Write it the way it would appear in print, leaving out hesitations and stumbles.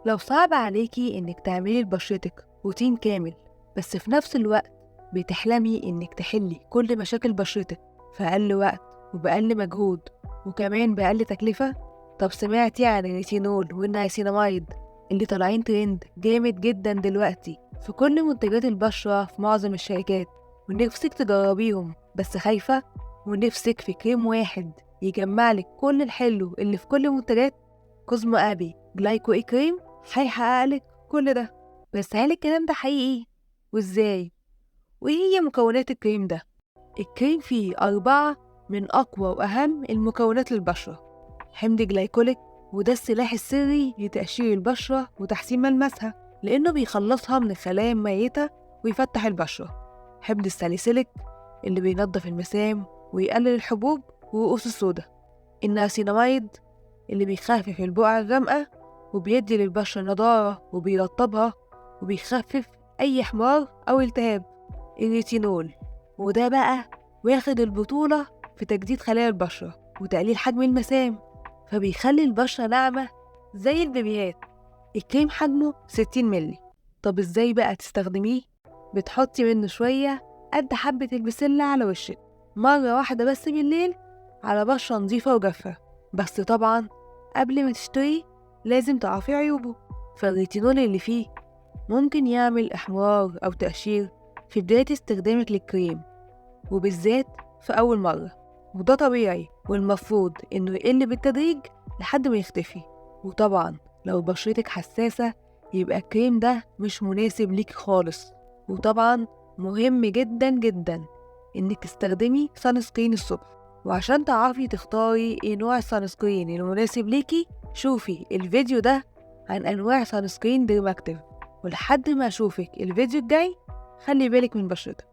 لو صعب عليكي إنك تعملي لبشرتك روتين كامل، بس في نفس الوقت بتحلمي إنك تحلي كل مشاكل بشرتك في أقل وقت وبأقل مجهود وكمان بأقل تكلفة، طب سمعتي عن الريتينول والنياسيناميد اللي طالعين ترند جامد جدا دلوقتي في كل منتجات البشرة في معظم الشركات، ونفسك تجربيهم بس خايفة، ونفسك في كريم واحد يجمعلك كل الحلو اللي في كل منتجات؟ كوزمو أبي جلايكو إي كريم هيحققلك كل ده. بس هل الكلام ده حقيقي؟ وإزاي؟ وإيه هي مكونات الكريم ده؟ الكريم فيه 4 من أقوى وأهم المكونات للبشرة. حمض جلايكوليك، وده السلاح السري لتقشير البشرة وتحسين ملمسها، لأنه بيخلصها من الخلايا الميتة ويفتح البشرة. حمض الساليسيليك اللي بينظف المسام ويقلل الحبوب ورؤوس السودا. النياسيناميد اللي بيخفف البقع الغامقة وبيدي للبشرة نضارة وبيرطبها وبيخفف أي احمرار أو التهاب. الريتينول، وده بقى واخد البطولة في تجديد خلايا البشرة وتقليل حجم المسام، فبيخلي البشرة ناعمة زي البيبيهات. الكريم حجمه 60 مللي. طب ازاي بقى تستخدميه؟ بتحطي منه شوية قد حبة البسلة على وشك مرة واحدة بس بالليل على بشرة نظيفة وجافة. بس طبعا قبل ما تشتري لازم تعرفي عيوبه، فالريتينول اللي فيه ممكن يعمل إحمرار أو تقشير في بداية استخدامك للكريم، وبالذات في أول مرة، وده طبيعي والمفروض إنه يقل بالتدريج لحد ما يختفي. وطبعا لو بشرتك حساسة يبقى الكريم ده مش مناسب ليكي خالص. وطبعا مهم جدا جدا إنك تستخدمي سان سكرين الصبح، وعشان تعرفي تختاري ايه نوع السان سكرين المناسب ليكي شوفي الفيديو ده عن أنواع سان سكرين ديرماكتيف. ولحد ما أشوفك الفيديو الجاي خلي بالك من بشرتك.